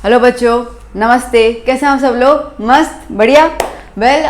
Hello बच्चों, नमस्ते। कैसे हैं आप सब लोग? मस्त, बढ़िया।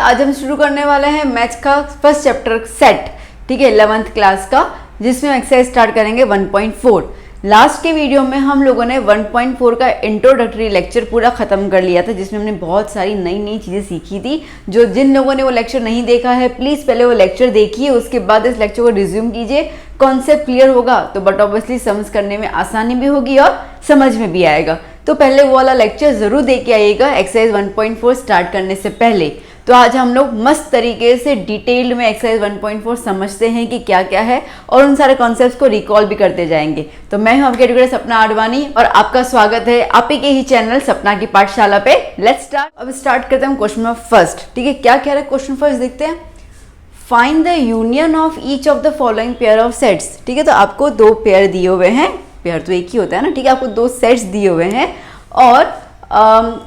आज हम शुरू करने वाले हैं मैथ्स का फर्स्ट चैप्टर सेट, ठीक है, 11th क्लास का, जिसमें हम एक्सरसाइज स्टार्ट करेंगे 1.4। लास्ट के वीडियो में हम लोगों ने 1.4 का इंट्रोडक्टरी लेक्चर पूरा खत्म कर लिया था, जिसमें हमने बहुत सारी नई नई चीज़ें सीखी थी। जिन लोगों ने वो लेक्चर नहीं देखा है, प्लीज़ पहले वो लेक्चर देखिए, उसके बाद इस लेक्चर को रिज्यूम कीजिए। कॉन्सेप्ट क्लियर होगा तो बट ऑब्वियसली समझ करने में आसानी भी होगी और समझ में भी आएगा। तो पहले वो वाला लेक्चर ज़रूर दे के आइएगा एक्सरसाइज 1.4 स्टार्ट करने से पहले। तो आज हम लोग मस्त तरीके से डिटेल्ड में एक्सरसाइज 1.4 समझते हैं कि क्या क्या है और उन सारे कॉन्सेप्ट्स को रिकॉल भी करते जाएंगे। तो मैं हूं आपकी एजुकेटर सपना आडवाणी और आपका स्वागत है आप ही के ही चैनल सपना की पाठशाला पे। Let's start. अब स्टार्ट करते हैं क्वेश्चन नंबर फर्स्ट, ठीक है। क्या कह रहा है क्वेश्चन फर्स्ट, देखते हैं। Find the union of each of the following pair of sets, ठीक है। तो आपको दो पेयर दिए हुए हैं, पेयर तो एक ही होता है ना, ठीक है। आपको दो सेट्स दिए हुए हैं और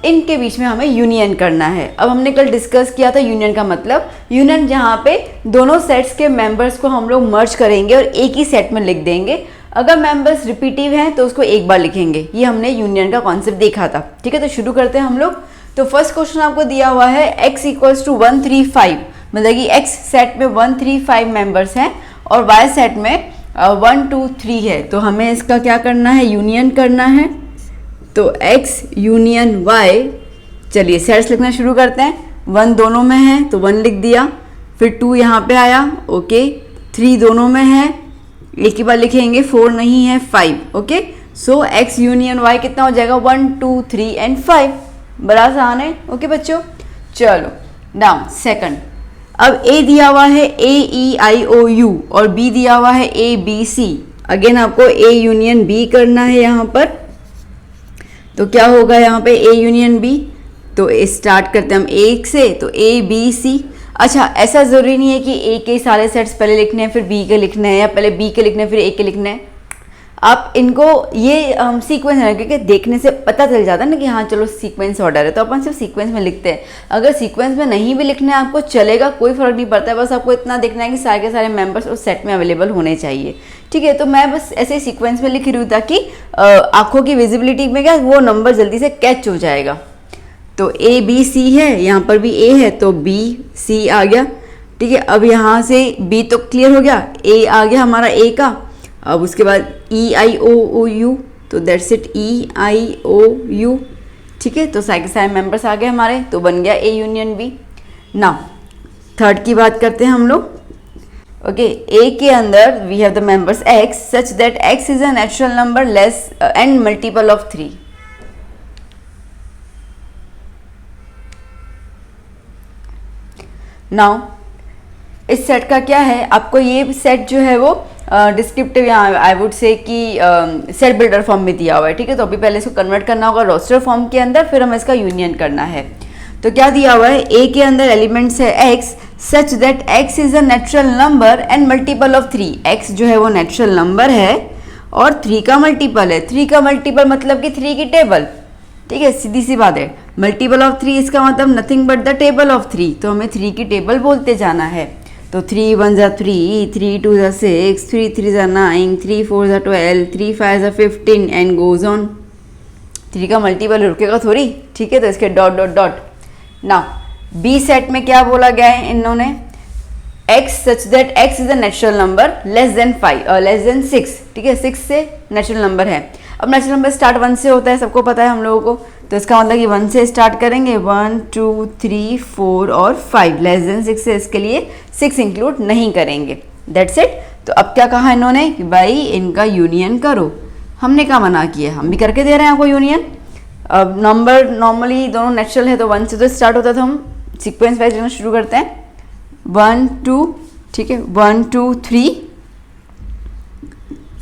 इनके बीच में हमें यूनियन करना है। अब हमने कल डिस्कस किया था यूनियन का मतलब, यूनियन जहाँ पे दोनों सेट्स के मेंबर्स को हम लोग मर्ज करेंगे और एक ही सेट में लिख देंगे। अगर मेंबर्स रिपीटिव हैं तो उसको एक बार लिखेंगे। ये हमने यूनियन का कॉन्सेप्ट देखा था, ठीक है। तो शुरू करते हैं हम लोग। तो फर्स्ट क्वेश्चन आपको दिया हुआ है x इक्वल्स टू 135, मतलब कि x सेट में 135 मेंबर्स हैं और y सेट में 1 2 3 है। तो हमें इसका क्या करना है, यूनियन करना है। तो x यूनियन y, चलिए सेट्स लिखना शुरू करते हैं। 1 दोनों में है तो 1 लिख दिया, फिर 2 यहाँ पे आया, ओके। 3 दोनों में है, एक ही बार लिखेंगे, 4 नहीं है, 5, ओके। सो x यूनियन y कितना हो जाएगा, 1 2 3 एंड 5। बड़ा आसान है, ओके बच्चों। चलो डाउन सेकंड। अब a दिया हुआ है a e i o u और b दिया हुआ है a b c। अगेन आपको a यूनियन b करना है यहाँ पर। तो क्या होगा यहाँ पे a यूनियन b। तो स्टार्ट करते हैं हम a से, तो a b c। अच्छा, ऐसा ज़रूरी नहीं है कि a के सारे सेट्स पहले लिखने हैं फिर b के लिखने हैं, या पहले b के लिखने हैं फिर a के लिखने हैं। आप इनको ये सीक्वेंस है, क्योंकि देखने से पता चल जाता है ना कि हाँ चलो सीक्वेंस ऑर्डर है, तो अपन सिर्फ सीक्वेंस में लिखते हैं। अगर सीक्वेंस में नहीं भी लिखना है आपको चलेगा, कोई फर्क नहीं पड़ता है। बस आपको इतना देखना है कि सारे के सारे मेंबर्स उस सेट में अवेलेबल होने चाहिए, ठीक है। तो मैं बस ऐसे सीक्वेंस में लिख रही हूँ ताकि आँखों की विजिबिलिटी में क्या वो नंबर जल्दी से कैच हो जाएगा। तो ए बी सी है, यहाँ पर भी ए है तो बी सी आ गया, ठीक है। अब यहाँ से बी तो क्लियर हो गया, ए आ गया हमारा ए का। अब उसके बाद E I O O U, तो that's it, E I O U, ठीक है। तो सारे के सारे मेंबर्स आ गए हमारे, तो बन गया A union B. Now third की बात करते हैं हम लोग, ओके। ए के अंदर we have the members x such that x is a natural number less and multiple of 3। नाउ इस सेट का क्या है, आपको ये सेट जो है वो डिस्क्रिप्टिव या आई वुड से कि सेट बिल्डर फॉर्म में दिया हुआ है, ठीक है। तो अभी पहले इसको कन्वर्ट करना होगा रोस्टर फॉर्म के अंदर, फिर हमें इसका यूनियन करना है। तो क्या दिया हुआ है, ए के अंदर एलिमेंट्स है x such that x is a natural number and multiple of 3। x जो है वो नेचुरल नंबर है और 3 का मल्टीपल है। 3 का मल्टीपल मतलब कि 3 की टेबल, ठीक है, सीधी सी बात है। मल्टीपल ऑफ 3 इसका मतलब nothing but the table of 3, तो हमें 3 की टेबल बोलते जाना है। तो 3 1 ज़ा 3, 3 2 ज़ा 6, 3 3 ज़ा 9, 3 4 ज़ा 12, 3 5 ज़ा 15 एंड गोज ऑन। 3 का मल्टीपल रुकेगा थोड़ी, ठीक है। तो इसके dot dot dot. Now B set में क्या बोला गया है इन्होंने, x such that x is a natural number less than 6, ठीक है। 6 से नेचुरल नंबर है। अब नेचुरल नंबर स्टार्ट 1 से होता है, सबको पता है हम लोगों को। तो इसका मतलब कि 1 से स्टार्ट करेंगे, 1 2 3 4 और 5। लेस देन 6 है, इसके लिए 6 इंक्लूड नहीं करेंगे, दैट्स इट। तो अब क्या कहा इन्होंने कि भाई इनका यूनियन करो। हमने क्या मना किया, हम भी करके दे रहे हैं आपको यूनियन। अब नंबर नॉर्मली दोनों नेचुरल है तो 1 से तो स्टार्ट होता था, हम सीक्वेंस वाइज लेना शुरू करते हैं। 1 2, ठीक है, 1 2 3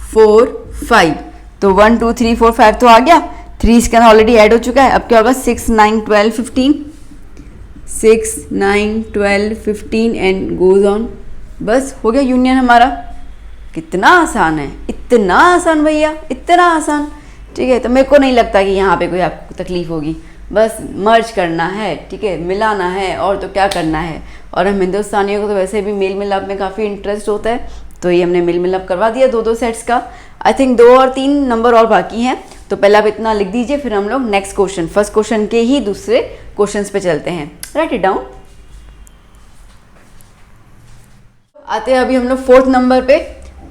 4 5। तो 1 2 3 4 5 तो आ गया, 3 इसके अंदर ऑलरेडी ऐड हो चुका है। अब क्या होगा, 6 9 12 15, 6 9 12 15 एंड गोज ऑन। बस हो गया यूनियन हमारा। कितना आसान है, इतना आसान भैया, इतना आसान, ठीक है। तो मेरे को नहीं लगता कि यहाँ पे कोई आपको तकलीफ होगी। बस मर्ज करना है, ठीक है, मिलाना है, और तो क्या करना है। और हम हिंदुस्तानियों को तो वैसे भी मेल मिलाप में काफ़ी इंटरेस्ट होता है, तो ये हमने मेल मिलाप करवा दिया दो सेट्स का। आई थिंक 2 और 3 नंबर और बाकी हैं, तो पहले आप इतना लिख दीजिए, फिर हम लोग नेक्स्ट क्वेश्चन, फर्स्ट क्वेश्चन के ही दूसरे क्वेश्चंस पे चलते हैं। Right it down. आते हैं अभी हम लोग फोर्थ नंबर पे।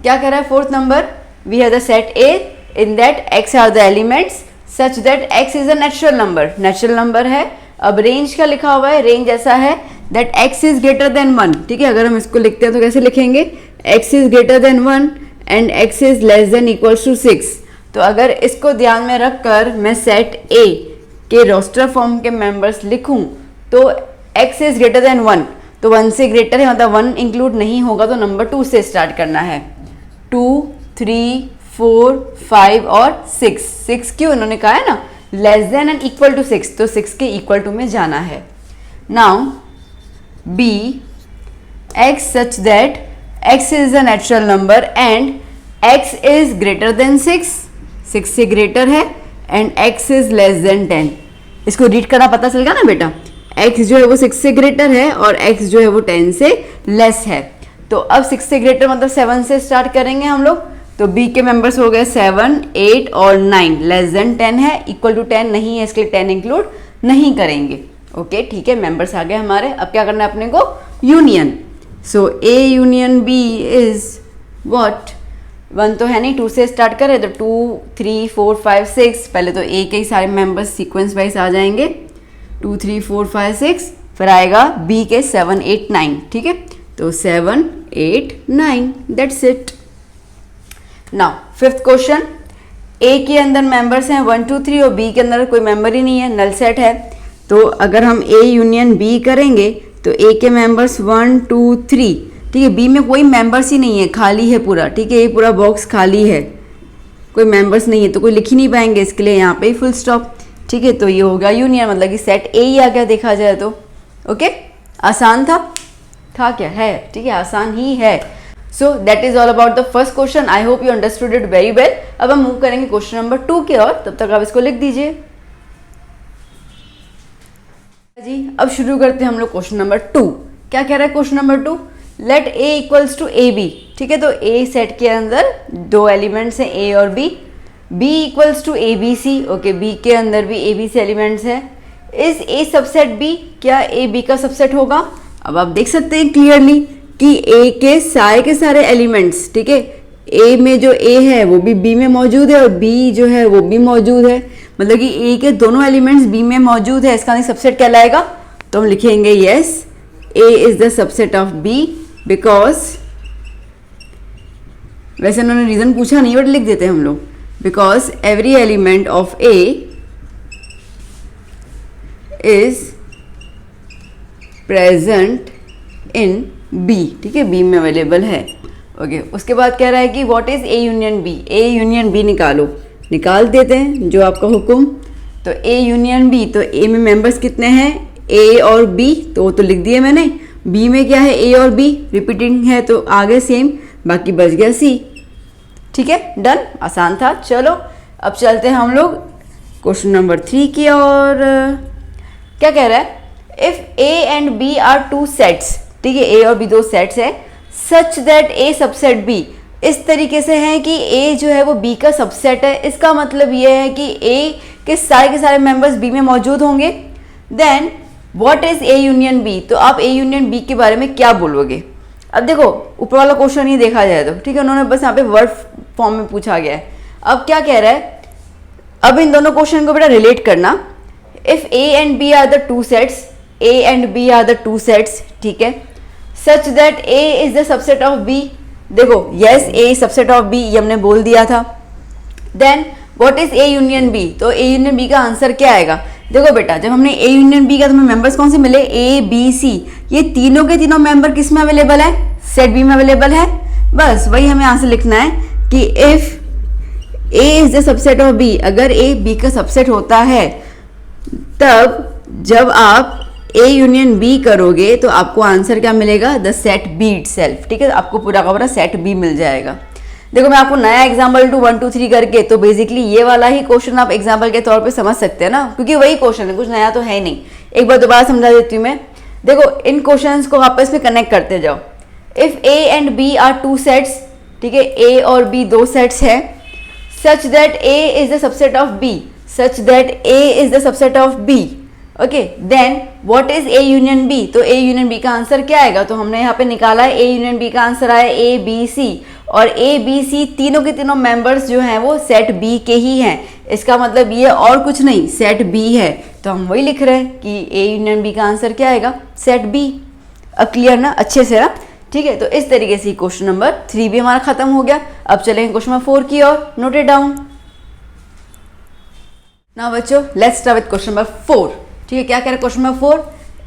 क्या कह रहा है fourth number? We have the set A in that X are the elements such that X is a natural number. Natural number है। अब रेंज का लिखा हुआ है, रेंज ऐसा है that X is greater than 1। ठीक है, अगर हम इसको लिखते हैं तो कैसे लिखेंगे? X is greater than 1 and X is less than equals to 6। तो अगर इसको ध्यान में रखकर मैं सेट ए के रोस्टर फॉर्म के मेंबर्स लिखूं तो एक्स इज ग्रेटर देन 1, तो 1 से ग्रेटर है, मतलब 1 इंक्लूड नहीं होगा, तो नंबर 2 से स्टार्ट करना है। 2, 3, 4, 5 और 6। 6 क्यों? इन्होंने कहा है ना less than and equal to 6, तो 6 के इक्वल टू में जाना है। Now B X such that X is a natural number and X is greater than 6, 6 से ग्रेटर है, and X is less than 10। इसको रीड करना पता चल गया ना बेटा? x जो है वो 6 से ग्रेटर है और x जो है वो 10 से लेस है। तो अब 6 से ग्रेटर मतलब 7 से स्टार्ट करेंगे हम लोग। तो b के मेंबर्स हो गए 7, 8 और 9। लेस देन 10 है, इक्वल टू 10 नहीं है, इसके लिए 10 इंक्लूड नहीं करेंगे। ओके ठीक है, मेंबर्स आ गए हमारे। अब क्या करना है अपने को? Union. So a union b is what? 1 तो है नहीं, 2 से स्टार्ट करें तो 2, 3, 4, 5, 6। पहले तो a के ही सारे मेंबर्स सीक्वेंस वाइज आ जाएंगे, 2, 3, 4, 5, 6। फिर आएगा b के 7, 8, 9। ठीक है, तो 7, 8, 9, that's it. Now fifth question. a के अंदर मेंबर्स हैं 1, 2, 3 और b के अंदर कोई मेंबर ही नहीं है, नल सेट है। तो अगर हम a यूनियन b करेंगे तो a के मेंबर्स 1, 2, 3। ठीक है, b में कोई मेंबर्स ही नहीं है, खाली है पूरा। ठीक है, ये पूरा बॉक्स खाली है, कोई मेंबर्स नहीं है, तो कोई लिख ही नहीं पाएंगे, इसके लिए यहाँ पे ही फुल स्टॉप। ठीक है, तो ये होगा यूनियन, मतलब कि सेट ए ही आ गया देखा जाए तो। ओके, आसान था क्या? है, ठीक है, आसान ही है। So that is all about the first question. I hope you understood it very well. अब हम मूव करेंगे क्वेश्चन नंबर 2 की ओर, तब तक आप इसको लिख दीजिए जी। अब शुरू करते हैं हम लोग क्वेश्चन नंबर 2। क्या कह रहा है question number 2? Let A equals to A B. ठीक है, तो ए सेट के अंदर 2 एलिमेंट्स हैं ए और B. b equals to A B C. Okay, b के अंदर भी ए बी सी एलिमेंट्स हैं। Is A subset b? क्या a b का सबसेट होगा? अब आप देख सकते हैं क्लियरली कि a के सारे एलिमेंट्स, ठीक है, a में जो a है वो भी b में मौजूद है और b जो है वो भी मौजूद है, मतलब कि a के दोनों एलिमेंट्स b में मौजूद है। इसका सबसेट कहलाएगा। तो हम लिखेंगे yes, a is the subset of b because, वैसे उन्होंने रीजन पूछा नहीं बट लिख देते हैं हम लोग, because every element of A is present in B। ठीक है, B में अवेलेबल है। ओके, उसके बाद कह रहा है कि what is A union B? A union B निकालो। निकाल देते हैं, जो आपका हुक्म। तो A यूनियन B, तो A में मेंबर्स कितने हैं? A और B, तो वो तो लिख दिए मैंने। B में क्या है? A और B, रिपीटिंग है तो आगे सेम, बाकी बच गया C। ठीक है, डन, आसान था। चलो अब चलते हैं हम लोग क्वेश्चन नंबर 3 की और क्या कह रहा है? If A and B are 2 sets, ठीक है, ए और बी 2 सेट्स है, such that A subset B, इस तरीके से है कि ए जो है वो बी का सबसेट है। इसका मतलब ये है कि ए के सारे मेंबर्स बी में मौजूद होंगे। Then what is A union B? तो आप ए यूनियन बी के बारे में क्या बोलोगे? अब देखो, ऊपर वाला क्वेश्चन ही देखा जाए तो, ठीक है, उन्होंने बस यहाँ पे वर्ड फॉर्म में पूछा गया है। अब क्या कह रहा है? अब इन दोनों क्वेश्चन को बेटा रिलेट करना। If A and B are the 2 sets, A and B are the 2 sets, ठीक है, such that A is the subset of B. देखो, yes, A subset of B, ये हमने बोल दिया था। Then what is A union B? तो A union B का आंसर क्या आएगा? देखो बेटा, जब हमने ए यूनियन बी का, तो हमें मेंबर्स कौन से मिले? A B C. ये तीनों के तीनों मेंबर किस में अवेलेबल है? सेट बी में अवेलेबल है। बस वही हमें यहाँ से लिखना है कि if A is the subset of B, अगर ए बी का सबसेट होता है, तब जब आप ए यूनियन बी करोगे तो आपको आंसर क्या मिलेगा? The set B itself. ठीक है, आपको पूरा का पूरा सेट बी मिल जाएगा। देखो, मैं आपको नया एग्जाम्पल 2, 1, 2, 3 करके, तो बेसिकली ये वाला ही क्वेश्चन आप एग्जाम्पल के तौर पे समझ सकते हैं ना, क्योंकि वही क्वेश्चन है, कुछ नया तो है नहीं। एक बार दोबारा समझा देती हूँ मैं। देखो, इन क्वेश्चंस को आपस में कनेक्ट करते जाओ। If A and B are 2 sets, ठीक है, ए और बी 2 सेट्स है, such that A is the subset of B, such that A is the subset of B. Okay, then what is A union B, तो A union B का answer क्या आएगा, तो हमने यहाँ पे निकाला है ए यूनियन बी का आंसर आया ए बी सी, और ए बी सी तीनों के तीनों मेंबर्स जो हैं वो सेट बी के ही हैं। इसका मतलब ये और कुछ नहीं, सेट बी है, तो हम वही लिख रहे हैं कि ए यूनियन बी का आंसर क्या आएगा, सेट बी। अब क्लियर ना, अच्छे से ना, ठीक है। तो इस तरीके से क्वेश्चन नंबर 3 भी हमारा खत्म हो गया। अब चलेंगे क्वेश्चन नंबर 4 की ओर, नोट इट डाउन। नाउ बच्चों let's start with question number 4। ठीक है, क्या कह रहे हैं question number 4,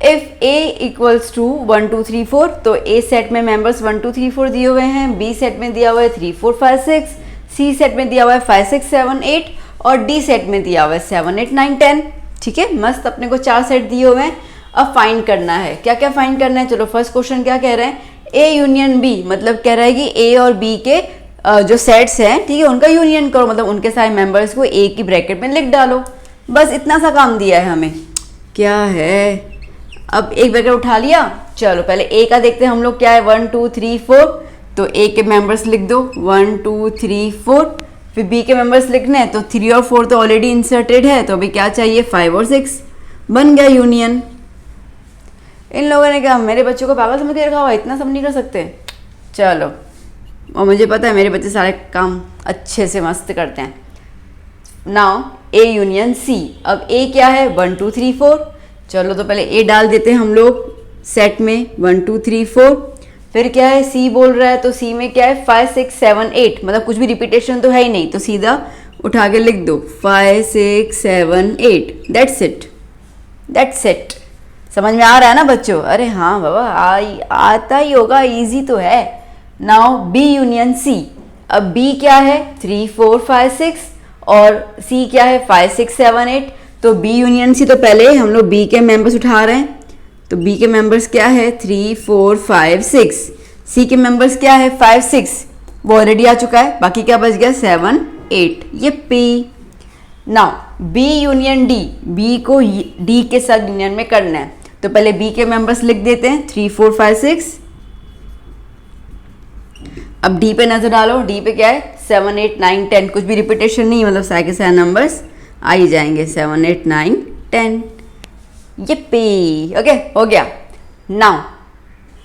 if A equals to 1 2 3 4, तो ए सेट में मेंबर्स 1 2 3 4 दिए हुए हैं, बी सेट में दिया हुआ है 3 4 5 6, सी सेट में दिया हुआ है 5 6 7 8, और डी सेट में दिया हुआ है 7 8 9 10। ठीक है, मस्त, अपने को 4 सेट दिए हुए हैं। अब फाइंड करना है, क्या क्या फाइंड करना है। चलो फर्स्ट क्वेश्चन क्या कह रहे हैं, ए यूनियन बी, मतलब कह रहा है कि ए और बी के जो सेट्स हैं, ठीक है, उनका यूनियन करो, मतलब उनके सारे मेंबर्स को ए की ब्रैकेट में लिख डालो। बस इतना सा काम दिया है हमें। क्या है, अब एक ब्रैकेट उठा लिया। चलो पहले ए का देखते हैं हम लोग, क्या है 1 2 3 4, तो ए के मेंबर्स लिख दो 1 2 3 4। फिर बी के मेंबर्स लिखने हैं, तो 3 और 4 तो ऑलरेडी इंसर्टेड है, तो अभी क्या चाहिए 5 और 6, बन गया यूनियन। इन लोगों ने कहा मेरे बच्चों को पागल समझ के रखा हुआ, इतना सब नहीं कर सकते। चलो, और मुझे पता है मेरे बच्चे सारे काम अच्छे से मस्त करते हैं। नाउ ए यूनियन सी, अब ए क्या है 1 2 3 4। चलो तो पहले ए डाल देते हैं हम लोग सेट में 1 2 3 4। फिर क्या है सी बोल रहा है, तो सी में क्या है 5 6 7 8, मतलब कुछ भी रिपीटेशन तो है ही नहीं, तो सीधा उठा के लिख दो 5 6 7 8। That's it, that's it. समझ में आ रहा है ना बच्चों? अरे हाँ बाबा, आता ही होगा, इजी तो है। नाउ बी यूनियन सी, अब बी क्या है 3 4 5 6, और सी क्या है 5 6 7 8। तो बी यूनियन सी, तो पहले हम लोग बी के मेंबर्स उठा रहे हैं, तो बी के मेंबर्स क्या है 3 4 5 6, सी के मेंबर्स क्या है 5 6, वो ऑलरेडी आ चुका है, बाकी क्या बच गया 7 8, ये P. Now B union D, B को डी के साथ यूनियन में करना है, तो पहले बी के मेंबर्स लिख देते हैं 3 4 5 6। अब डी पे नजर डालो, डी पे क्या है 7 8 9 10, कुछ भी रिपीटेशन नहीं, मतलब सारे के सारे नंबर्स आ ही जाएंगे 7 8 9 10, ये पी। ओके, हो गया। Now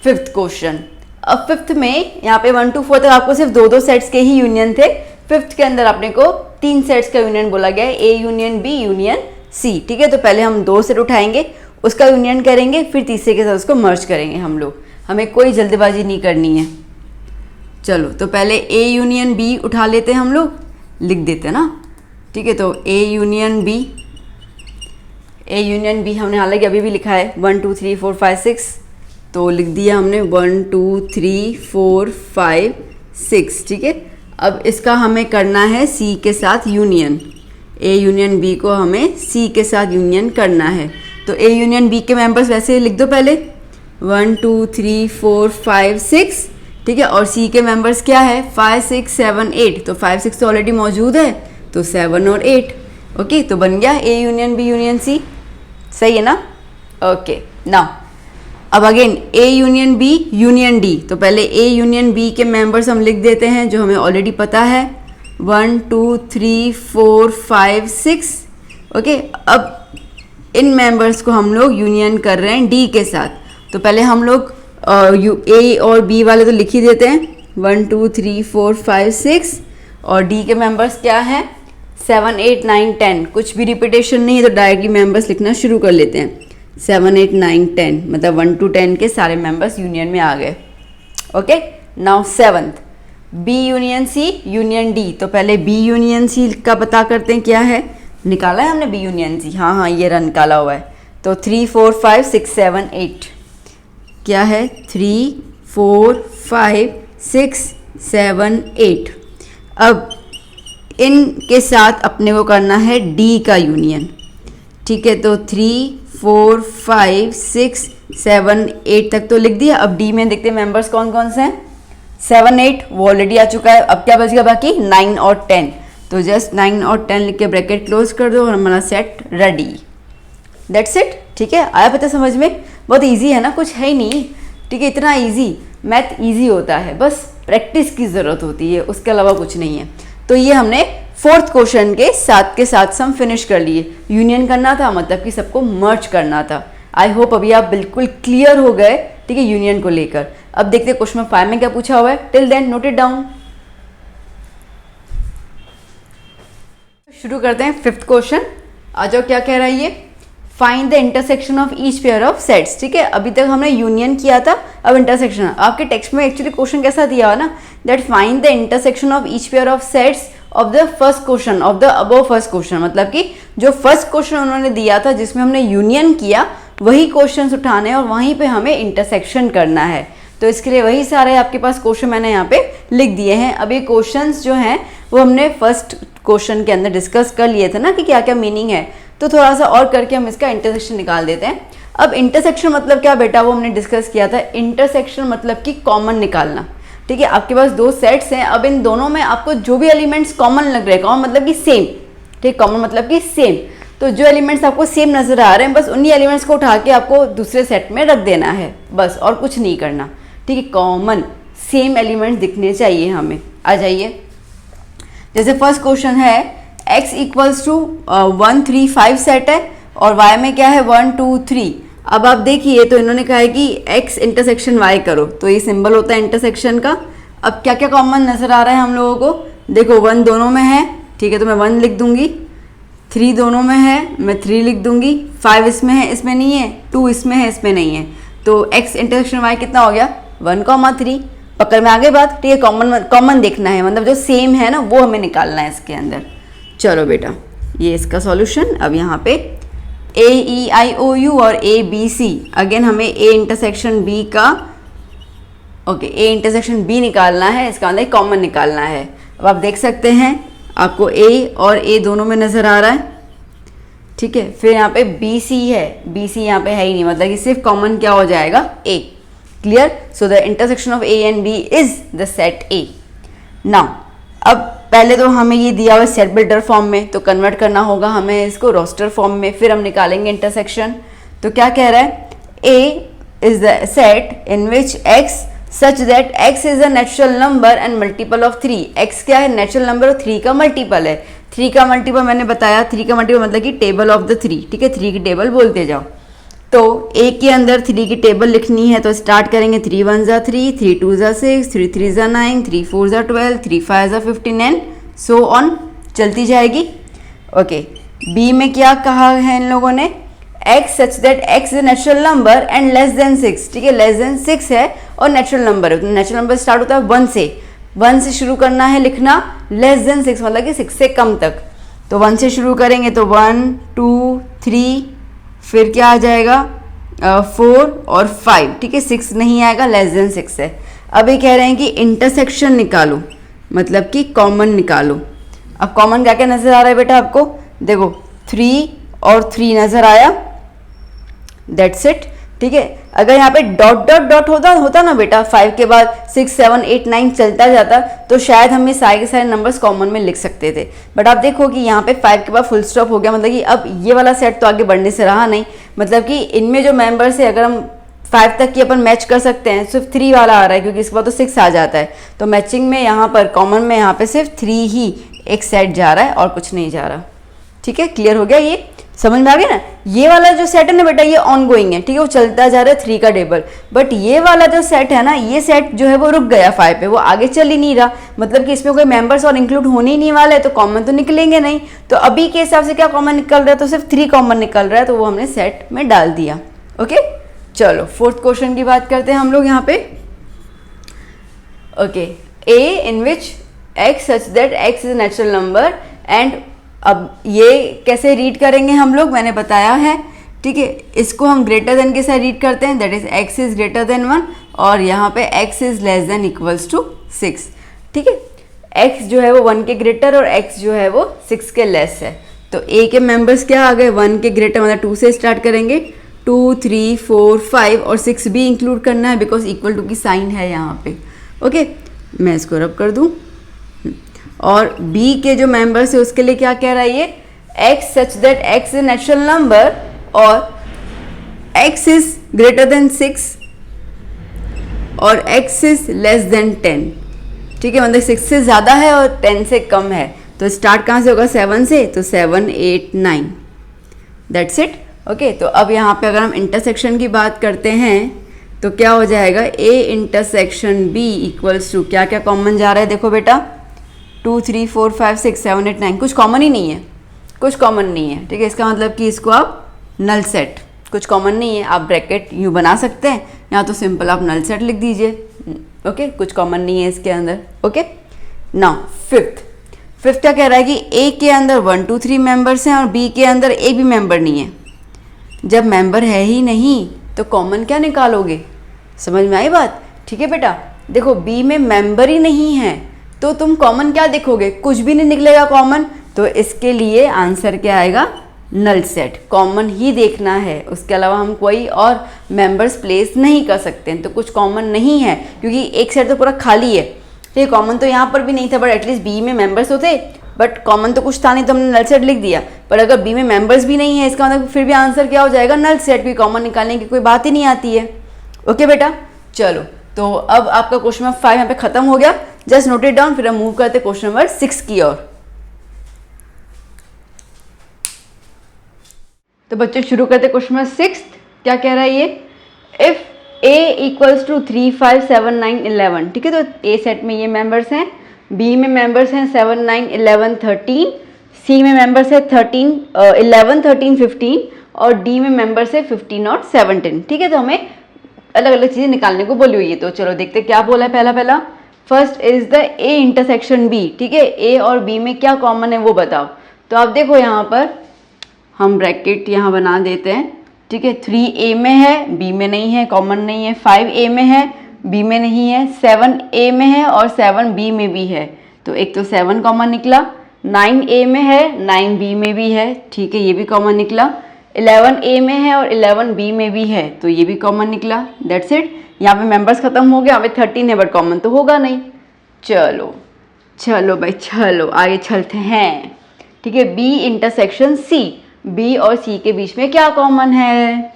fifth question. अब फिफ्थ में यहाँ पे 1 2 4 तक आपको सिर्फ दो सेट्स के ही यूनियन थे, फिफ्थ के अंदर आपने को 3 सेट्स का यूनियन बोला गया है, A union B union C. ठीक है, तो पहले हम 2 सेट उठाएंगे, उसका यूनियन करेंगे, फिर तीसरे के साथ उसको मर्ज करेंगे हम लोग, हमें कोई जल्दबाजी नहीं करनी है। चलो तो पहले ए यूनियन बी उठा लेते हैं हम लोग, लिख देते हैं ना। ठीक है, तो A union B, A union B हमने हालांकि अभी भी लिखा है 1 2 3 4 5 6, तो लिख दिया हमने 1 2 3 4 5 6। ठीक है, अब इसका हमें करना है सी के साथ यूनियन, ए यूनियन बी को हमें सी के साथ यूनियन करना है। तो ए यूनियन बी के मेंबर्स वैसे लिख दो पहले 1 2 3 4 5 6। ठीक है, और सी के मेंबर्स क्या है 5 6 7 8, तो 5 6 तो ऑलरेडी मौजूद है, तो 7 और 8। ओके, तो बन गया A union B union C, सही है ना? ओके, नाउ अब again A union B union D, तो पहले ए यूनियन बी के मेंबर्स हम लिख देते हैं जो हमें ऑलरेडी पता है 1 2 3 4 5 6। ओके, अब इन मेंबर्स को हम लोग यूनियन कर रहे हैं डी के साथ, तो पहले हम लोग ए और बी वाले तो लिख ही देते हैं 1 2 3 4 5 6, और डी के मेंबर्स क्या हैं 7 8 9 10, कुछ भी रिपीटेशन नहीं है, तो डायरेक्टली मेंबर्स लिखना शुरू कर लेते हैं 7 8 9 10, मतलब 1 to 10 के सारे मेंबर्स यूनियन में आ गए। Okay, now seventh B union C union D, तो पहले बी यूनियन सी का पता करते हैं, क्या है निकाला है हमने बी यूनियन सी, हाँ ये रहा निकाला हुआ है, तो 3 4 5 6 7 8, क्या है 3 4 5 6 7 8। अब इनके साथ अपने को करना है डी का यूनियन। ठीक है, तो 3 4 5 6 7 8 तक तो लिख दिया। अब डी में देखते हैं मेंबर्स कौन कौन से हैं, 7 8 वो ऑलरेडी आ चुका है, अब क्या बच गया बाकी 9 और 10, तो जस्ट 9 और 10 लिख के ब्रैकेट क्लोज कर दो और हमारा सेट रेडी। That's it. ठीक है, आया पता समझ में? बहुत इजी है ना, कुछ है ही नहीं। ठीक है, इतना इजी, मैथ इजी होता है, बस प्रैक्टिस की ज़रूरत होती है, उसके अलावा कुछ नहीं है। तो ये हमने फोर्थ क्वेश्चन के साथ सम फिनिश कर लिए। यूनियन करना था मतलब कि सबको मर्ज करना था। आई होप अभी आप बिल्कुल क्लियर हो गए, ठीक है, यूनियन को लेकर। अब देखते हैं क्वेश्चन 5 में क्या पूछा हुआ है। Till then note it down. शुरू करते हैं 5th क्वेश्चन। आ जाओ, क्या कह रहा है ये। Find the intersection of each pair of sets. ठीक है, अभी तक हमने यूनियन किया था, अब इंटरसेक्शन। आपके टेक्स्ट में एक्चुअली क्वेश्चन कैसा दिया हुआ ना, that find the intersection of each pair of sets of the first question of the above first question. मतलब कि जो फर्स्ट क्वेश्चन उन्होंने दिया था जिसमें हमने यूनियन किया, वही क्वेश्चंस उठाने और वहीं पे हमें इंटरसेक्शन करना है। तो इसके लिए वही सारे आपके पास क्वेश्चन मैंने यहाँ पे लिख दिए हैं। अब ये क्वेश्चंस जो हैं वो हमने फर्स्ट क्वेश्चन के अंदर डिस्कस कर लिए थे ना कि क्या क्या मीनिंग है, तो थोड़ा सा और करके हम इसका इंटरसेक्शन निकाल देते हैं। अब इंटरसेक्शन मतलब क्या बेटा, वो हमने डिस्कस किया था। इंटरसेक्शन मतलब कि कॉमन निकालना। ठीक है, आपके पास दो सेट्स हैं, अब इन दोनों में आपको जो भी एलिमेंट्स कॉमन लग रहे हैं, कॉमन मतलब कि सेम, ठीक, कॉमन मतलब कि सेम, तो जो एलिमेंट्स आपको सेम नजर आ रहे हैं बस उन्हीं एलिमेंट्स को उठा के आपको दूसरे सेट में रख देना है, बस, और कुछ नहीं करना। ठीक है, कॉमन सेम एलिमेंट्स दिखने चाहिए हमें। आ जाइए, जैसे फर्स्ट क्वेश्चन है x इक्वल्स टू 1 3 5 सेट है और y में क्या है 1 2 3। अब आप देखिए तो इन्होंने कहा है कि x इंटरसेक्शन y करो, तो ये सिंबल होता है इंटरसेक्शन का। अब क्या क्या कॉमन नजर आ रहा है हम लोगों को, देखो 1 दोनों में है, ठीक है, तो मैं 1 लिख दूंगी। 3 दोनों में है, मैं 3 लिख दूंगी। 5 इसमें है, इसमें नहीं है। 2 इसमें है, इसमें नहीं है। तो x इंटरसेक्शन y कितना हो गया 1, 3। पकड़ में आगे बात, ठीक है, कॉमन देखना है, मतलब जो सेम है ना वो हमें निकालना है इसके अंदर। चलो बेटा, ये इसका सॉल्यूशन। अब यहाँ पे A E I O U और A B C, अगेन हमें A इंटरसेक्शन B का, ओके, A इंटरसेक्शन B निकालना है, इसका मतलब कॉमन निकालना है। अब आप देख सकते हैं आपको A और A दोनों में नज़र आ रहा है, ठीक है। फिर यहाँ पे B C है, B C यहाँ पे है ही नहीं, मतलब कि सिर्फ कॉमन क्या हो जाएगा A। Clear? So the intersection of A and B is the set A। Now अब पहले तो हमें ये दिया हुआ सेट बिल्डर फॉर्म में, तो कन्वर्ट करना होगा हमें इसको रोस्टर फॉर्म में, फिर हम निकालेंगे इंटरसेक्शन। तो क्या कह रहा है, A is the set in which X such that X is a natural number and multiple of 3। X क्या है, नेचुरल नंबर और 3 का मल्टीपल है। 3 का मल्टीपल मैंने बताया, 3 का मल्टीपल मतलब कि टेबल ऑफ द 3, ठीक है, 3 की टेबल बोलते जाओ। तो A के अंदर 3 की टेबल लिखनी है, तो स्टार्ट करेंगे 3 1 ज़ा 3, 3 2 ज़ा 6, 3 3 ज़ा 9, 3 4 ज़ा 12, 3 5 ज़ा 15 एंड सो ऑन, चलती जाएगी। ओके, B में क्या कहा है इन लोगों ने, X such that X is natural number and less than 6, ठीक है, लेस देन 6 है और नेचुरल नंबर है। तो नेचुरल नंबर स्टार्ट होता है 1 से शुरू करना है लिखना, लेस देन 6 मतलब कि 6 से कम तक। तो 1 से शुरू करेंगे तो 1 2 3, फिर क्या आ जाएगा 4 और 5, ठीक है, 6 नहीं आएगा, लेस देन 6 है। अब ये कह रहे हैं कि इंटरसेक्शन निकालो, मतलब कि कॉमन निकालो। अब कॉमन क्या क्या नजर आ रहा है बेटा आपको, देखो 3 और 3 नजर आया, दैट्स इट, ठीक है। अगर यहाँ पे डॉट डॉट डॉट होता ना बेटा, 5 के बाद 6 7 8 9 चलता जाता, तो शायद हम ये सारे के सारे नंबर्स कॉमन में लिख सकते थे। बट आप देखो कि यहाँ पे 5 के बाद फुल स्टॉप हो गया, मतलब कि अब ये वाला सेट तो आगे बढ़ने से रहा नहीं, मतलब कि इनमें जो मेंबर्स है अगर हम 5 तक की अपन मैच कर सकते हैं, सिर्फ 3 वाला आ रहा है क्योंकि इसके बाद तो 6 आ जाता है। तो मैचिंग में यहाँ पर कॉमन में यहाँ पे सिर्फ 3 ही एक सेट जा रहा है और कुछ नहीं जा रहा, ठीक है। क्लियर हो गया, ये समझ में आ गया ना। ये वाला जो सेट है ना बेटा, ये ऑन गोइंग है, ठीक है, वो चलता जा रहा है 3 का टेबल। बट ये वाला जो सेट है ना, ये सेट जो है वो रुक गया 5 पे, वो आगे चल ही नहीं रहा, मतलब कि इसमें कोई मेंबर्स और इंक्लूड होने ही नहीं वाले, तो कॉमन तो निकलेंगे नहीं। तो अभी के हिसाब से क्या कॉमन निकल रहा है, तो सिर्फ 3 कॉमन निकल रहा है, तो वो हमने सेट में डाल दिया। ओके, चलो 4th क्वेश्चन की बात करते हैं हम लोग यहाँ पे। Okay, A in which X such that X is natural number and, अब ये कैसे रीड करेंगे हम लोग, मैंने बताया है, ठीक है। इसको हम ग्रेटर देन के साथ रीड करते हैं, that is X is greater than 1 और यहाँ पे X is less than equals to 6, ठीक है। X जो है वो 1 के ग्रेटर और X जो है वो 6 के लेस है। तो A के मेंबर्स क्या आ गए, 1 के ग्रेटर मतलब 2 से स्टार्ट करेंगे, 2 3 4 5 और 6 भी इंक्लूड करना है बिकॉज इक्वल टू की साइन है यहाँ पे। ओके, मैं इसको रब कर दूँ। और B के जो मेंबर्स है उसके लिए क्या कह रहा है ये, X such that X is natural number और X इज ग्रेटर देन 6 और X इज लेस देन 10, ठीक है, मतलब 6 से ज़्यादा है और 10 से कम है, तो स्टार्ट कहाँ से होगा 7 से, तो 7 8 9, दैट्स इट। ओके, तो अब यहाँ पे अगर हम इंटरसेक्शन की बात करते हैं तो क्या हो जाएगा, A intersection B equals to, क्या क्या कॉमन जा रहा है देखो बेटा, 2 3 4 5 6 7 8 9, कुछ कॉमन ही नहीं है, कुछ कॉमन नहीं है। ठीक है, इसका मतलब कि इसको आप नल सेट, कुछ कॉमन नहीं है, आप ब्रैकेट यूँ बना सकते हैं या तो सिंपल आप नल सेट लिख दीजिए। ओके, कुछ कॉमन नहीं है इसके अंदर। ओके, नाउ फिफ्थ क्या कह रहा है कि ए के अंदर 1 2 3 मेंबर्स हैं और बी के अंदर एक भी मेंबर नहीं है। जब मेंबर है ही नहीं तो कॉमन क्या निकालोगे, समझ में आई बात। ठीक है बेटा, देखो बी में मेंबर ही नहीं है तो तुम कॉमन क्या देखोगे, कुछ भी नहीं निकलेगा कॉमन। तो इसके लिए आंसर क्या आएगा, नल सेट, कॉमन ही देखना है, उसके अलावा हम कोई और मेंबर्स प्लेस नहीं कर सकते हैं। तो कुछ कॉमन नहीं है क्योंकि एक सेट तो पूरा खाली है। ठीक, कॉमन तो यहाँ पर भी नहीं था, बट एटलीस्ट बी में मेंबर्स तो थे, बट कॉमन तो कुछ था नहीं तो हमने नल सेट लिख दिया। पर अगर बी में मेंबर्स भी नहीं है इसका मतलब फिर भी आंसर क्या हो जाएगा, नल सेट। भी कॉमन निकालने की कोई बात ही नहीं आती है। ओके बेटा, चलो तो अब आपका क्वेश्चन नंबर 5 यहाँ पे खत्म हो गया, जस्ट नोट इट डाउन। फिर हम मूव करते क्वेश्चन नंबर 6 की ओर। तो बच्चों शुरू करते क्वेश्चन नंबर 6। क्या कह रहा है ये, इफ a इक्वल्स टू 3 5 7 9 11। ठीक है, तो ए सेट में ये मेंबर्स हैं, बी में मेंबर्स हैं 7 9 11 13, सी में मेंबर्स है 11 13 15 और डी में मेंबर्स है 15 और 17। ठीक है, तो हमें अलग अलग चीज़ें निकालने को बोली हुई है। तो चलो देखते क्या बोला है। पहला first is the A intersection B. ठीक है, ए और बी में क्या कॉमन है वो बताओ। तो आप देखो यहाँ पर हम ब्रैकेट यहाँ बना देते हैं। ठीक है, 3 ए में है, बी में नहीं है, कॉमन नहीं है। 5 ए में है, बी में नहीं है। 7 ए में है और 7 बी में भी है, तो एक तो 7 कॉमन निकला। 9 ए में है, 9 बी में भी है। ठीक है, ये भी कॉमन निकला। 11 ए में है और 11 बी में भी है, तो ये भी कॉमन निकला। That's it. यहाँ पे मेंबर्स खत्म हो गया, यहाँ पे 13 है बट कॉमन तो होगा नहीं। चलो भाई चलो आगे चलते हैं। ठीक है, बी इंटरसेक्शन सी, बी और सी के बीच में क्या कॉमन है।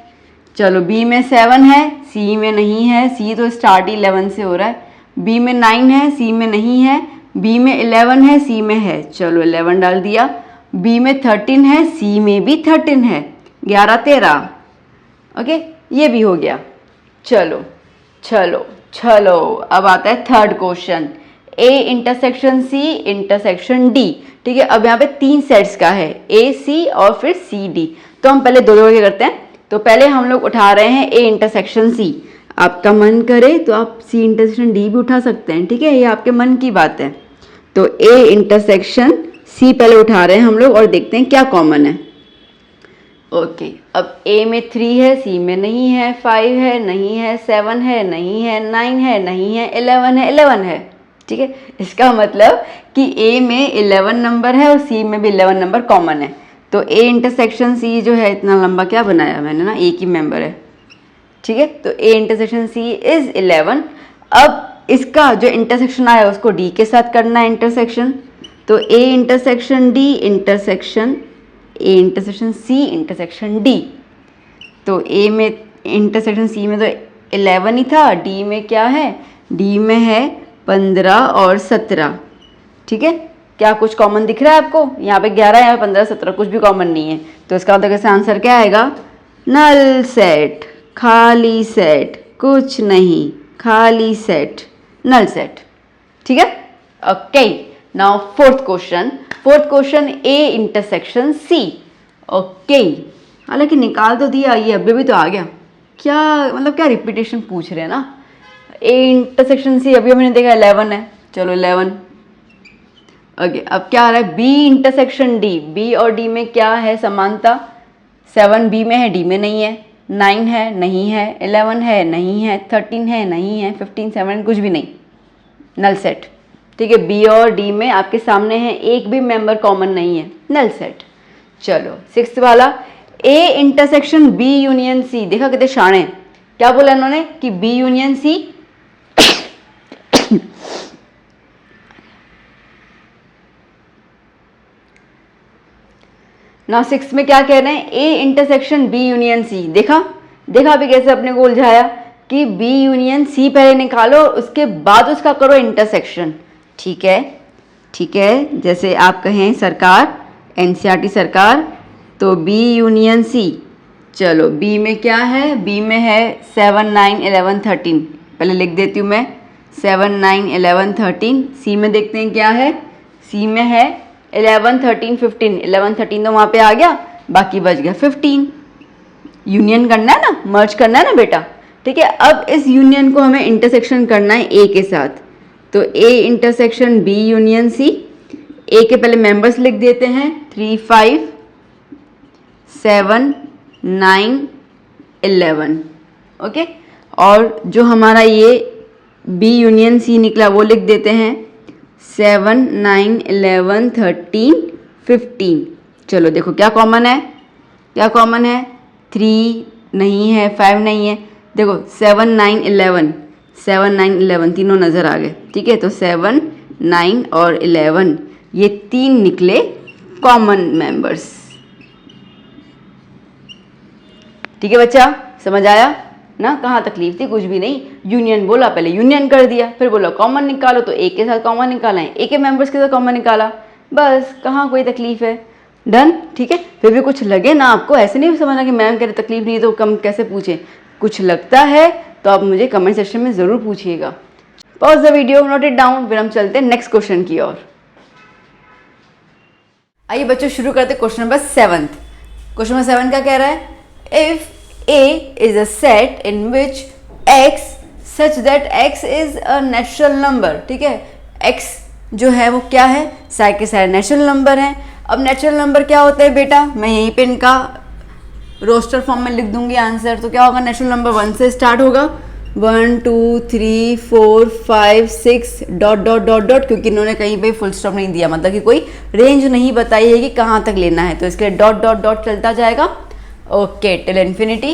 चलो बी में 7 है, सी में नहीं है, सी तो स्टार्ट 11 से हो रहा है। बी में 9 है, सी में नहीं है। बी में 11 है, सी में है, चलो 11 डाल दिया। बी में 13 है, सी में भी 13 है, 11 13। ओके, ये भी हो गया। चलो अब आता है third question, A intersection C intersection D. ठीक है, अब यहाँ पे 3 सेट्स का है, ए सी और फिर सी डी। तो हम पहले दो क्या करते हैं, तो पहले हम लोग उठा रहे हैं ए इंटरसेक्शन सी। आपका मन करे तो आप सी इंटरसेक्शन डी भी उठा सकते हैं। ठीक है, ये आपके मन की बात है। तो ए इंटरसेक्शन सी पहले उठा रहे हैं हम लोग और देखते हैं क्या कॉमन है। ओके, अब ए में 3 है, सी में नहीं है, 5 है नहीं है, 7 है नहीं है, 9 है नहीं है, 11 है। ठीक है, इसका मतलब कि ए में 11 नंबर है और सी में भी 11 नंबर कॉमन है। तो ए इंटरसेक्शन सी जो है, इतना लंबा क्या बनाया मैंने ना, एक ही मेंबर है। ठीक है, तो ए इंटरसेक्शन सी इज 11। अब इसका जो इंटरसेक्शन आया उसको डी के साथ करना है इंटरसेक्शन। तो A intersection D intersection A intersection C intersection D. तो ए में इंटरसेक्शन सी में तो 11 ही था, डी में क्या है, डी में है 15 और 17। ठीक है, क्या कुछ कॉमन दिख रहा है आपको, यहाँ पे 11 यहाँ पे 15 17 कुछ भी कॉमन नहीं है। तो इसका मतलब कैसे आंसर क्या आएगा, नल सेट, खाली सेट, कुछ नहीं, खाली सेट, नल सेट। ठीक है, okay. Now fourth question A intersection C. Okay, हालांकि निकाल तो दिया, ये अभी भी तो आ गया, क्या मतलब क्या रिपीटेशन पूछ रहे हैं ना। ए इंटरसेक्शन सी अभी हमने देखा 11 है, चलो 11। ओके, अब क्या आ रहा है, बी इंटरसेक्शन डी। बी और डी में क्या है समानता, 7 बी में है, डी में नहीं है। 9 है नहीं है, 11 है नहीं है, 13 है नहीं है, 15 7 कुछ भी नहीं, नल सेट। ठीक है, बी और डी में आपके सामने है, एक भी मेंबर कॉमन नहीं है, नल सेट। चलो 6th वाला, A intersection B union C. देखा कितने शाणे, क्या बोला इन्होंने कि बी यूनियन सी। नाउ 6 में क्या कह रहे हैं, A intersection B union C. देखा अभी कैसे अपने को उलझाया कि बी यूनियन सी पहले निकालो, उसके बाद उसका करो इंटरसेक्शन। ठीक है, ठीक है, जैसे आप कहें सरकार, एनसीईआरटी सरकार, तो बी यूनियन सी। चलो बी में क्या है, बी में है 7, 9, 11, 13। पहले लिख देती हूँ मैं 7, 9, 11, 13। सी में देखते हैं क्या है, सी में है 11, 13, 15। 11, 13 तो वहाँ पे आ गया, बाकी बच गया 15। यूनियन करना है ना, मर्ज करना है ना बेटा। ठीक है, अब इस यूनियन को हमें इंटरसेक्शन करना है ए के साथ, तो A intersection B union C. A के पहले मेंबर्स लिख देते हैं 3, 5, 7, 9, 11। ओके, और जो हमारा ये बी यूनियन सी निकला वो लिख देते हैं 7, 9, 11, 13, 15। चलो देखो क्या कॉमन है, क्या कॉमन है, 3 नहीं है, 5 नहीं है। देखो 7, 9, 11, 7, 9, 11 तीनों नज़र आ गए। ठीक है, तो 7, 9 और 11 ये 3 निकले कॉमन मेंबर्स। ठीक है बच्चा, समझ आया ना, कहाँ तकलीफ थी, कुछ भी नहीं। यूनियन बोला, पहले यूनियन कर दिया, फिर बोला कॉमन निकालो, तो ए के साथ कॉमन निकाला है, ए के मेंबर्स के साथ कॉमन निकाला, बस, कहाँ कोई तकलीफ है, डन। ठीक है, फिर भी कुछ लगे ना आपको, ऐसे नहीं समझना कि मैम कह रहे तकलीफ नहीं है तो कम कैसे पूछे, कुछ लगता है तो आप मुझे कमेंट सेक्शन में ज़रूर पूछिएगा। Pause the video, note it down, फिर हम चलते हैं नेक्स्ट क्वेश्चन की ओर। आइए बच्चों शुरू करते क्वेश्चन नंबर 7। क्वेश्चन नंबर 7 का कह रहा है, if A is a set in which x such that x is a natural number। ठीक है, x जो है वो क्या है, सारे के सारे नेचुरल नंबर हैं। अब नेचुरल नंबर क्या होता है बेटा, मैं यहीं पे इनका रोस्टर फॉर्म में लिख दूंगी आंसर। तो क्या होगा, नेचुरल नंबर 1 से स्टार्ट होगा, 1 2 3 4 5 6 डॉट डॉट डॉट डॉट, क्योंकि इन्होंने कहीं पे फुल स्टॉप नहीं दिया, मतलब कि कोई रेंज नहीं बताई है कि कहाँ तक लेना है, तो इसके लिए डॉट डॉट डॉट चलता जाएगा। Okay, till infinity.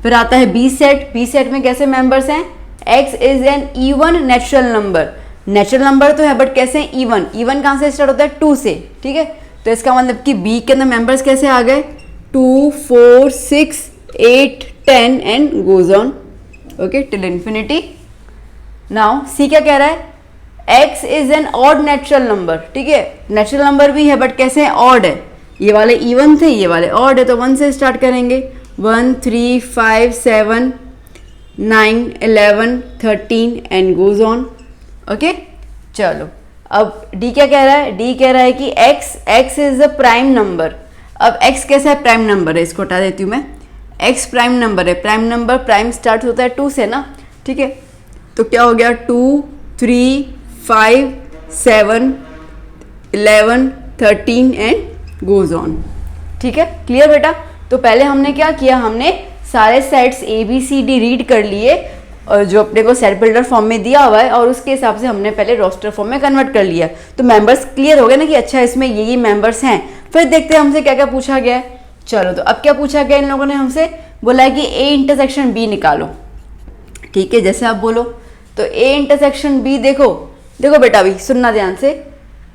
फिर आता है बी सेट। बी सेट में कैसे मेंबर्स हैं, x is an even natural number. Natural number तो है बट कैसे हैं, इवन। इवन कहाँ से स्टार्ट होता है, 2 से। ठीक है, तो इसका मतलब कि बी के अंदर मेंबर्स कैसे आ गए, 2 4 6 8 10 and goes on. Okay, till infinity. Now see क्या कह रहा है, x is an odd natural number. ठीक है, नेचुरल नंबर भी है बट कैसे है, ऑड है। ये वाले इवन थे, ये वाले ऑड है, तो 1 से स्टार्ट करेंगे, 1 3 5 7 9 11 13 एंड गोज ऑन। ओके, चलो अब डी क्या कह रहा है, डी कह रहा है कि x is a prime number. अब x कैसा है, प्राइम नंबर है, इसको हटा देती हूँ मैं। x प्राइम नंबर है, प्राइम नंबर प्राइम स्टार्ट होता है 2 से ना। ठीक है, तो क्या हो गया, 2 3 5 7 11 13 एंड गोज ऑन। ठीक है, क्लियर बेटा। तो पहले हमने क्या किया, हमने सारे sets A B C D read कर लिए और जो अपने को सेट बिल्डर फॉर्म में दिया हुआ है, और उसके हिसाब से हमने पहले रोस्टर फॉर्म में कन्वर्ट कर लिया। तो मेंबर्स क्लियर हो गए ना कि अच्छा इसमें ये मेंबर्स हैं। फिर देखते हैं हमसे क्या क्या पूछा गया है। चलो, तो अब क्या पूछा गया इन लोगों ने, हमसे बोला है कि ए इंटरसेक्शन बी निकालो। ठीक है, जैसे आप बोलो, तो ए इंटरसेक्शन बी, देखो देखो बेटा, अभी सुनना ध्यान से,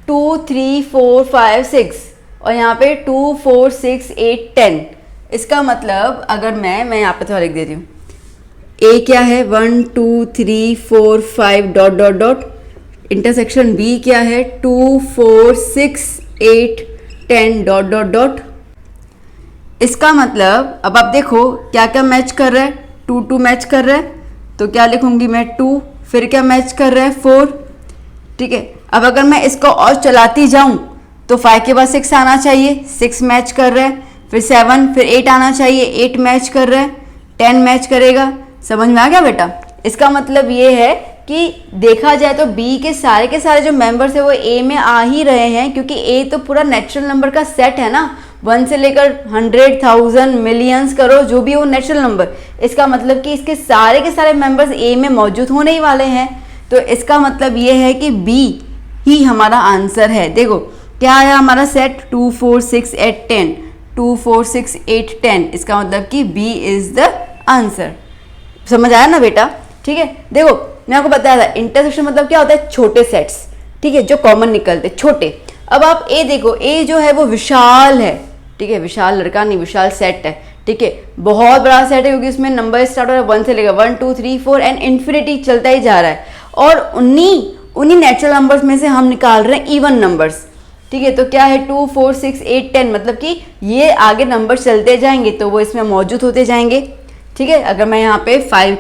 2 3 4 5 6 और यहाँ पे 2 4 6 8 10। इसका मतलब अगर मैं यहाँ पे थोड़ा लिख देती हूँ, ए क्या है, 1 2 3 4 5 dot dot dot, intersection B क्या है, 2 4 6 8 10 डॉट डॉट डॉट। इसका मतलब अब आप देखो क्या क्या मैच कर रहा है, 2 2 मैच कर रहा है, तो क्या लिखूंगी मैं 2, फिर क्या मैच कर रहा है 4। ठीक है, अब अगर मैं इसको और चलाती जाऊं तो 5 के बाद 6 आना चाहिए, 6 मैच कर रहा है, फिर 7, फिर 8 आना चाहिए, 8 मैच कर रहा है, 10 मैच करेगा। समझ में आ गया बेटा। इसका मतलब ये है कि देखा जाए तो बी के सारे जो मेंबर्स है वो ए में आ ही रहे हैं, क्योंकि ए तो पूरा नेचुरल नंबर का सेट है ना, 1 से लेकर 100 1000 मिलियंस करो जो भी हो नेचुरल नंबर। इसका मतलब कि इसके सारे के सारे मेंबर्स ए में मौजूद होने ही वाले हैं। तो इसका मतलब ये है कि बी ही हमारा आंसर है। देखो क्या आया हमारा सेट, 2 4 6 8 10, 2 4 6 8 10। इसका मतलब कि बी इज द आंसर। समझ आया ना बेटा। ठीक है, देखो मैं आपको बताया था इंटरसेक्शन मतलब क्या होता है, छोटे सेट्स। ठीक है, जो कॉमन निकलते छोटे। अब आप ए देखो, ए जो है वो विशाल है। ठीक है, विशाल लड़का नहीं, विशाल सेट है। ठीक है, बहुत बड़ा सेट है क्योंकि इसमें नंबर स्टार्ट हो रहा है 1 से लेकर 1 2 3 4 एंड इन्फिनिटी चलता ही जा रहा है। और उन्हीं नेचुरल नंबर्स में से हम निकाल रहे हैं इवन नंबर्स, ठीक है। तो क्या है 2, 4, 6, 8, 10, मतलब कि ये आगे नंबर चलते जाएंगे तो वो इसमें मौजूद होते जाएंगे, ठीक है। अगर मैं यहाँ पे 5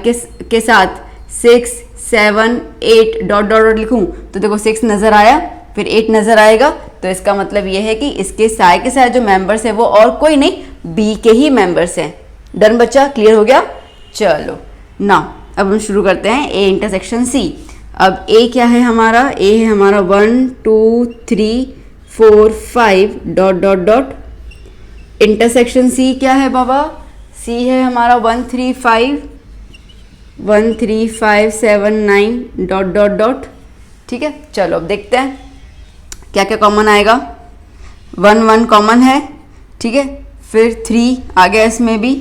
के साथ 6, 7, 8 डॉट डॉट डॉट लिखूँ तो देखो 6 नज़र आया, फिर 8 नज़र आएगा, तो इसका मतलब ये है कि इसके साथ के साथ जो मेंबर्स है वो और कोई नहीं, बी के ही मेंबर्स हैं। डन बच्चा, क्लियर हो गया। चलो ना अब हम शुरू करते हैं ए इंटरसेक्शन सी। अब ए क्या है हमारा, ए है हमारा 1, 2, 3, 4, 5 dot dot dot. Intersection C क्या है बाबा, सी है हमारा 1, 3, 5 1, 3, 5, 7, 9 डॉट डॉट डॉट, ठीक है। चलो अब देखते हैं क्या क्या कॉमन आएगा। 1, 1 कॉमन है, ठीक है। फिर 3 आ गया इसमें भी,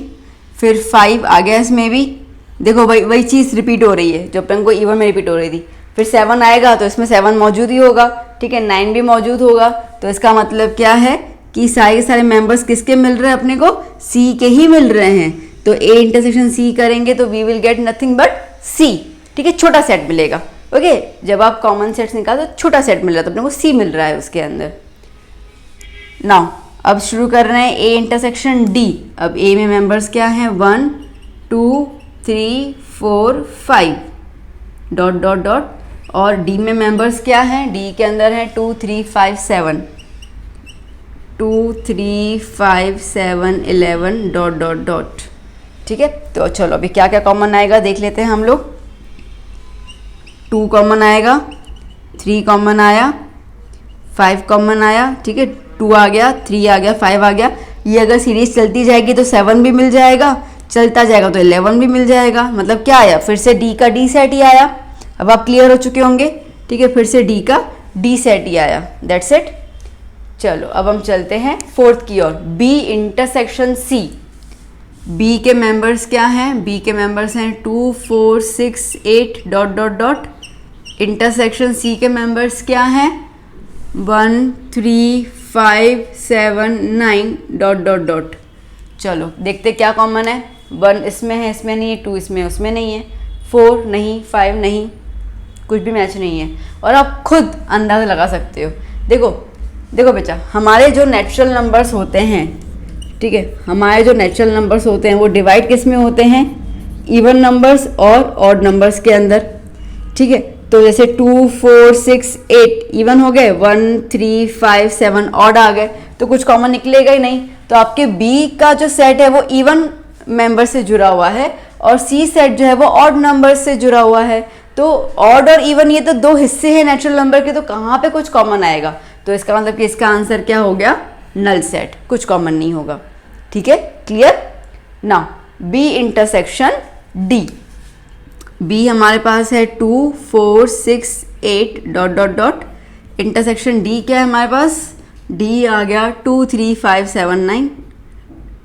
फिर 5 आ गया इसमें भी, देखो वही चीज़ रिपीट हो रही है जो अपन को इवन में रिपीट हो रही थी। फिर 7 आएगा तो इसमें 7 मौजूद ही होगा, ठीक है। 9 भी मौजूद होगा, तो इसका मतलब क्या है कि सारे के सारे मेंबर्स किसके मिल रहे हैं अपने को, सी के ही मिल रहे हैं। तो ए इंटरसेक्शन सी करेंगे तो we will get nothing but C, ठीक है। छोटा सेट मिलेगा, ओके। जब आप कॉमन सेट्स निकालो तो छोटा सेट मिल रहा है, तो अपने को सी मिल रहा है उसके अंदर। नाउ अब शुरू कर रहे हैं ए इंटरसेक्शन डी। अब ए में मेंबर्स क्या हैं, 1, 2, 3, 4, 5 डॉट डॉट डॉट। और डी में मेंबर्स क्या हैं, डी के अंदर है 2, 3, 5, 7 2, 3, 5, 7, 11 डॉट डॉट डॉट, ठीक है। तो चलो अभी क्या क्या कॉमन आएगा देख लेते हैं हम लोग। 2 कॉमन आएगा, 3 कॉमन आया, 5 कॉमन आया, ठीक है। 2 आ गया, 3 आ गया, 5 आ गया। ये अगर सीरीज चलती जाएगी तो 7 भी मिल जाएगा, चलता जाएगा तो 11 भी मिल जाएगा। मतलब क्या आया, फिर से डी का डी सेट ही आया। अब आप क्लियर हो चुके होंगे, ठीक है। फिर से डी का डी सेट ही आया, दैट्स इट। चलो अब हम चलते हैं फोर्थ की ओर, बी इंटरसेक्शन सी। बी के मेंबर्स क्या हैं, बी के मेंबर्स हैं 2, 4, 6, 8 dot dot dot. Intersection C के मेंबर्स क्या हैं, 1, 3, 5, 7, 9 डॉट डॉट डॉट। चलो देखते क्या कॉमन है। 1 इसमें है, इसमें नहीं है, 2 इसमें उसमें नहीं है, 4 नहीं, 5 नहीं, कुछ भी मैच नहीं है। और आप खुद अंदाज़ा लगा सकते हो। देखो बच्चा, हमारे जो नेचुरल नंबर्स होते हैं, ठीक है, हमारे जो नेचुरल नंबर्स होते हैं वो डिवाइड किस में होते हैं, इवन नंबर्स और ऑड नंबर्स के अंदर, ठीक है। तो जैसे 2, 4, 6, 8 इवन हो गए, 1, 3, 5, 7 ऑड आ गए, तो कुछ कॉमन निकलेगा ही नहीं। तो आपके बी का जो सेट है वो इवन मेंबर से जुड़ा हुआ है और सी सेट जो है वो ऑड नंबर से जुड़ा हुआ है। तो ऑड और इवन ये तो 2 हिस्से हैं नेचुरल नंबर के, तो कहाँ पे कुछ कॉमन आएगा। तो इसका मतलब कि इसका आंसर क्या हो गया, नल सेट, कुछ कॉमन नहीं होगा, ठीक है। Clear. Now B intersection D. B हमारे पास है 2, 4, 6, 8 dot dot dot. Intersection D क्या है हमारे पास, डी आ गया 2, 3, 5, 7, 9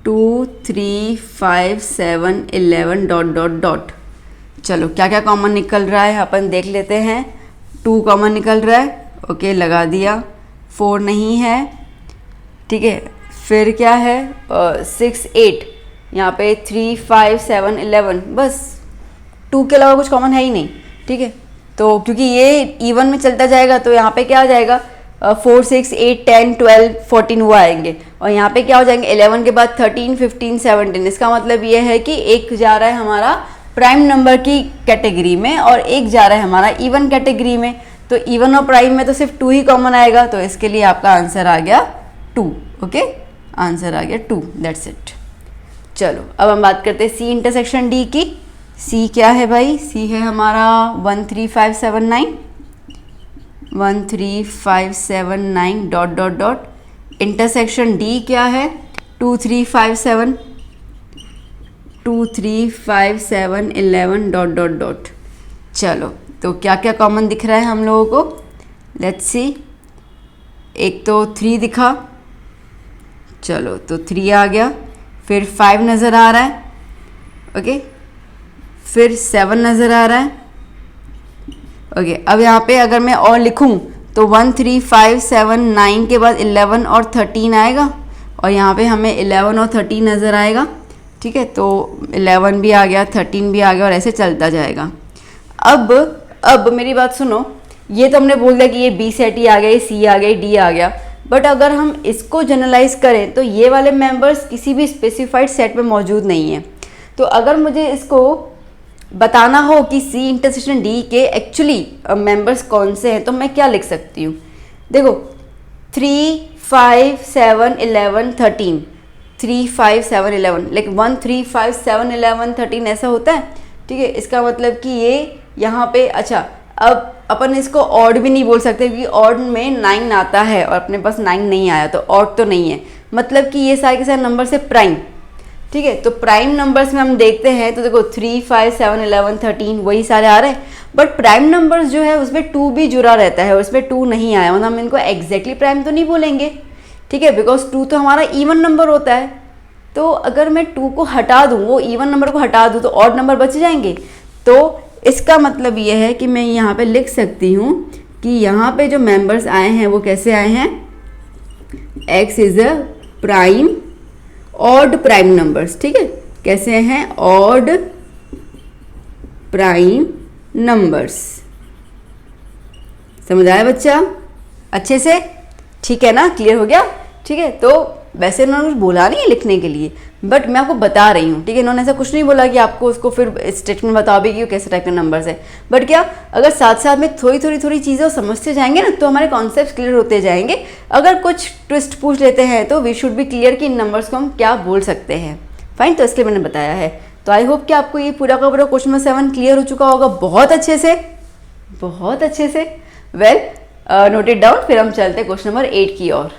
2, 3, 5, 7, 11 डॉट डॉट डॉट। चलो क्या क्या कॉमन निकल रहा है अपन देख लेते हैं। 2 कॉमन निकल रहा है, ओके लगा दिया। 4 नहीं है, ठीक है। फिर क्या है 6, 8, यहाँ पे 3, 5, 7, 11, बस 2 के अलावा कुछ कॉमन है ही नहीं, ठीक है। तो क्योंकि ये इवन में चलता जाएगा तो यहाँ पे क्या आ जाएगा 4, 6, 8, 10, 12, 14 वो आएंगे और यहाँ पे क्या हो जाएंगे 11 के बाद 13, 15, 17। इसका मतलब ये है कि एक जा रहा है हमारा प्राइम नंबर की कैटेगरी में और एक जा रहा है हमारा इवन कैटेगरी में। तो इवन और प्राइम में तो सिर्फ 2 ही कॉमन आएगा, तो इसके लिए आपका आंसर आ गया 2, ओके। आंसर आ गया 2, दैट्स इट। चलो अब हम बात करते हैं सी इंटरसेक्शन डी की। सी क्या है भाई, सी है हमारा 1, 3, 5, 7, 9 1, 3, 5, 7, 9 dot dot dot. Intersection D क्या है 2, 3, 5, 7 2, 3, 5, 7, 11 डॉट डॉट डॉट। चलो तो क्या क्या कॉमन दिख रहा है हम लोगों को, लेट्स सी। एक तो 3 दिखा, चलो तो 3 आ गया। फिर 5 नज़र आ रहा है, ओके। फिर 7 नज़र आ रहा है, ओके। अब यहाँ पे अगर मैं और लिखूँ तो 1, 3, 5, 7, 9 के बाद 11 और 13 आएगा और यहाँ पे हमें 11 और 13 नज़र आएगा, ठीक है। तो 11 भी आ गया, 13 भी आ गया और ऐसे चलता जाएगा। अब मेरी बात सुनो, ये तो हमने बोल दिया कि ये बी सेट ही आ गया, सी आ गया, डी आ गया, बट अगर हम इसको जनरलाइज करें तो ये वाले मेंबर्स किसी भी स्पेसिफाइड सेट में मौजूद नहीं है। तो अगर मुझे इसको बताना हो कि सी इंटरसेक्शन डी के एक्चुअली मेंबर्स कौन से हैं, तो मैं क्या लिख सकती हूँ? देखो 3, 5, 7, 11, 13, 3, 5, 7, 11, लाइक 1, 3, 5, 7, 11, 13 ऐसा होता है। ठीक है, इसका मतलब कि ये यहाँ पे, अच्छा अब अपन इसको ऑड भी नहीं बोल सकते क्योंकि ऑड में 9 आता है और अपने पास 9 नहीं आया, तो ऑड तो नहीं है, मतलब कि ये सारे के सारे नंबर से प्राइम। ठीक है, तो प्राइम नंबर्स में हम देखते हैं तो देखो 3, 5, 7, 11, 13 वही सारे आ रहे हैं, बट प्राइम नंबर्स जो है उसमें 2 भी जुड़ा रहता है और उसमें 2 नहीं आया, मतलब हम इनको एग्जैक्टली प्राइम तो नहीं बोलेंगे। ठीक है, बिकॉज 2 तो हमारा इवन नंबर होता है, तो अगर मैं 2 को हटा दूँ, वो इवन नंबर को हटा दूँ, तो ऑड नंबर बच जाएंगे। तो इसका मतलब ये है कि मैं यहाँ पे लिख सकती हूँ कि यहाँ पे जो मेंबर्स आए हैं वो कैसे आए हैं? x is a prime, odd prime numbers. ठीक है, कैसे हैं? Odd prime numbers. समझ आया बच्चा अच्छे से? ठीक है ना, क्लियर हो गया? ठीक है, तो वैसे इन्होंने कुछ बोला नहीं है लिखने के लिए, बट मैं आपको बता रही हूँ। ठीक है, इन्होंने ऐसा कुछ नहीं बोला कि आपको उसको फिर स्टेटमेंट बताओ भी कि कैसे टाइप के नंबर्स है, बट क्या अगर साथ साथ में थोड़ी चीज़ें समझते जाएंगे ना तो हमारे कॉन्सेप्ट क्लियर होते जाएंगे। अगर कुछ ट्विस्ट पूछ लेते हैं तो वी शुड बी क्लियर कि इन नंबर्स को हम क्या बोल सकते हैं। फाइन, तो इसलिए मैंने बताया है। तो आई होप कि आपको ये पूरा का पूरा क्वेश्चन नंबर 7 क्लियर हो चुका होगा बहुत अच्छे से, बहुत अच्छे से। वेल नोट इट डाउन, फिर हम चलते हैं क्वेश्चन नंबर 8 की ओर।